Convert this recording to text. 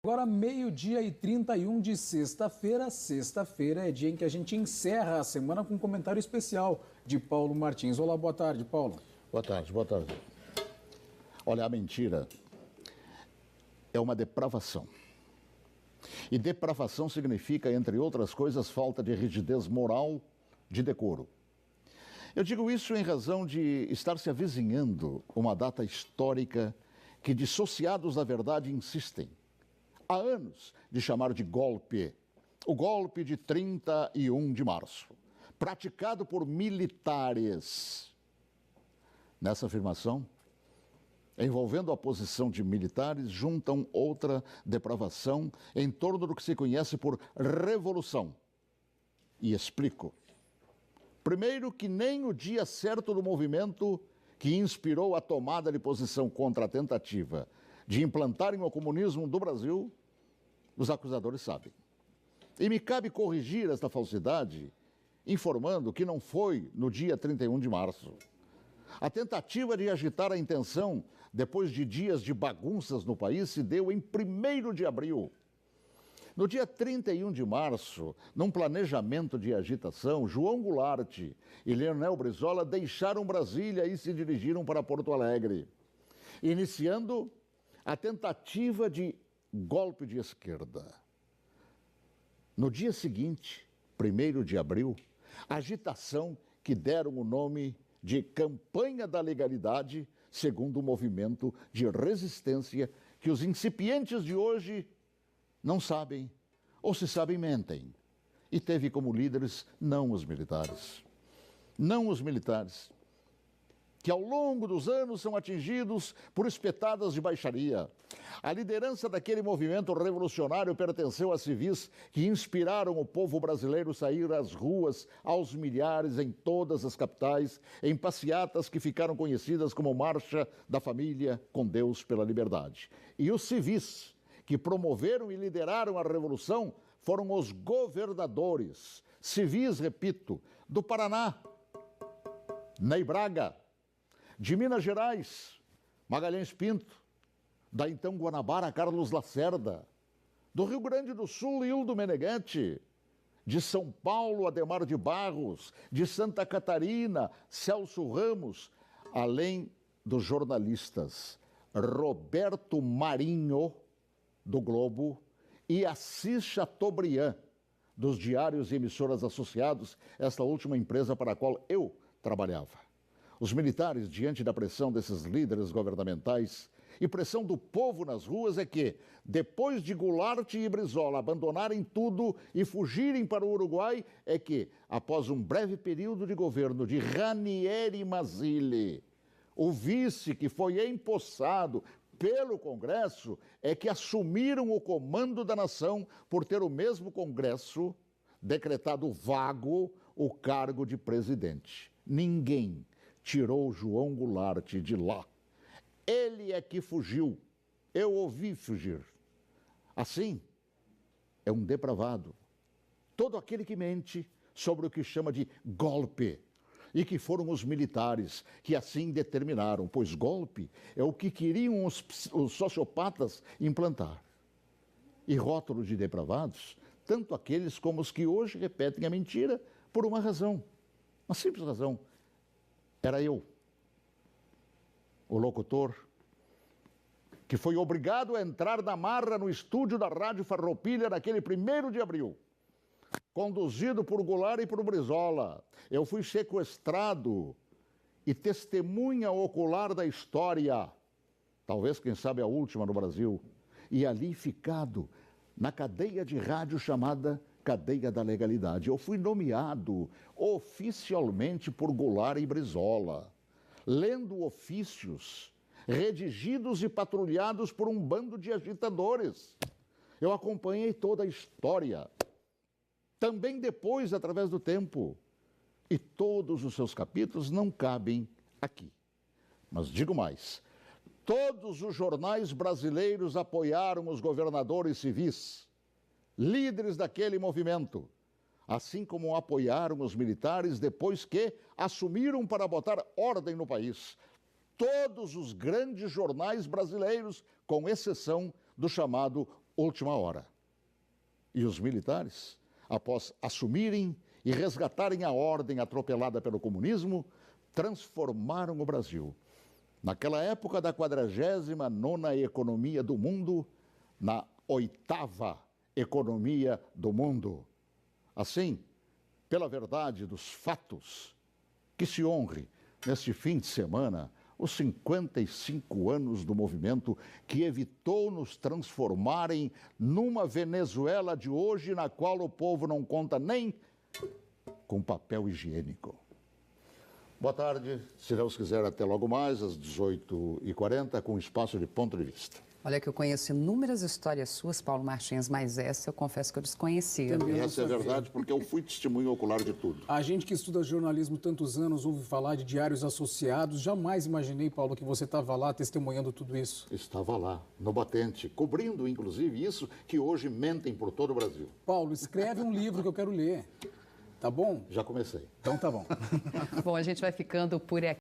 Agora, meio-dia e 31 de sexta-feira. Sexta-feira é dia em que a gente encerra a semana com um comentário especial de Paulo Martins. Olá, boa tarde, Paulo. Boa tarde, boa tarde. Olha, a mentira é uma depravação. E depravação significa, entre outras coisas, falta de rigidez moral, de decoro. Eu digo isso em razão de estar se avizinhando uma data histórica que dissociados da verdade insistem há anos de chamar de golpe, o golpe de 31 de março, praticado por militares. Nessa afirmação, envolvendo a posição de militares, juntam outra depravação em torno do que se conhece por revolução. E explico. Primeiro, que nem o dia certo do movimento que inspirou a tomada de posição contra a tentativa de implantarem o comunismo do Brasil, os acusadores sabem. E me cabe corrigir esta falsidade, informando que não foi no dia 31 de março. A tentativa de agitar a intenção, depois de dias de bagunças no país, se deu em 1º de abril. No dia 31 de março, num planejamento de agitação, João Goulart e Leonel Brizola deixaram Brasília e se dirigiram para Porto Alegre, iniciando a tentativa de golpe de esquerda. No dia seguinte, 1º de abril, agitação que deram o nome de Campanha da Legalidade, segundo o movimento de resistência que os incipientes de hoje não sabem, ou se sabem, mentem. E teve como líderes não os militares. Não os militares, que ao longo dos anos são atingidos por espetadas de baixaria. A liderança daquele movimento revolucionário pertenceu a civis que inspiraram o povo brasileiro a sair às ruas aos milhares em todas as capitais, em passeatas que ficaram conhecidas como Marcha da Família com Deus pela Liberdade. E os civis que promoveram e lideraram a revolução foram os governadores, civis, repito, do Paraná, Ney Braga, de Minas Gerais, Magalhães Pinto, da então Guanabara, Carlos Lacerda, do Rio Grande do Sul, Hildo Menegante, de São Paulo, Adhemar de Barros, de Santa Catarina, Celso Ramos, além dos jornalistas Roberto Marinho, do Globo, e Assis Chateaubriand, dos diários e emissoras associados, esta última empresa para a qual eu trabalhava. Os militares, diante da pressão desses líderes governamentais e pressão do povo nas ruas, é que, depois de Goulart e Brizola abandonarem tudo e fugirem para o Uruguai, é que, após um breve período de governo de Ranieri Mazzilli, o vice que foi empossado pelo Congresso, é que assumiram o comando da nação por ter o mesmo Congresso decretado vago o cargo de presidente. Ninguém tirou João Goulart de lá. Ele é que fugiu. Eu ouvi fugir. Assim, é um depravado. Todo aquele que mente sobre o que chama de golpe. E que foram os militares que assim determinaram, pois golpe é o que queriam os sociopatas implantar. E rótulo de depravados, tanto aqueles como os que hoje repetem a mentira por uma razão, uma simples razão. Era eu, o locutor, que foi obrigado a entrar na marra no estúdio da Rádio Farroupilha naquele 1º de abril, conduzido por Goulart e por Brizola. Eu fui sequestrado e testemunha ocular da história, talvez, quem sabe, a última no Brasil, e ali ficado na cadeia de rádio chamada Cadeia da Legalidade. Eu fui nomeado oficialmente por Goulart e Brizola, lendo ofícios redigidos e patrulhados por um bando de agitadores. Eu acompanhei toda a história, também depois, através do tempo, e todos os seus capítulos não cabem aqui. Mas digo mais, todos os jornais brasileiros apoiaram os governadores civis, líderes daquele movimento, assim como apoiaram os militares depois que assumiram para botar ordem no país. Todos os grandes jornais brasileiros, com exceção do chamado última hora. E os militares, após assumirem e resgatarem a ordem atropelada pelo comunismo, transformaram o Brasil, naquela época da 49ª economia do mundo, na 8ª economia do mundo. Assim, pela verdade dos fatos, que se honre neste fim de semana os 55 anos do movimento que evitou nos transformarem numa Venezuela de hoje, na qual o povo não conta nem com papel higiênico. Boa tarde, se Deus quiser, até logo mais, às 18h40, com espaço de ponto de vista. Olha que eu conheço inúmeras histórias suas, Paulo Martins, mas essa eu confesso que eu desconhecia. E essa é verdade porque eu fui testemunho ocular de tudo. A gente que estuda jornalismo tantos anos ouve falar de diários associados. Jamais imaginei, Paulo, que você estava lá testemunhando tudo isso. Estava lá, no batente, cobrindo, inclusive, isso que hoje mentem por todo o Brasil. Paulo, escreve um livro que eu quero ler. Tá bom? Já comecei. Então tá bom. Bom, a gente vai ficando por aqui.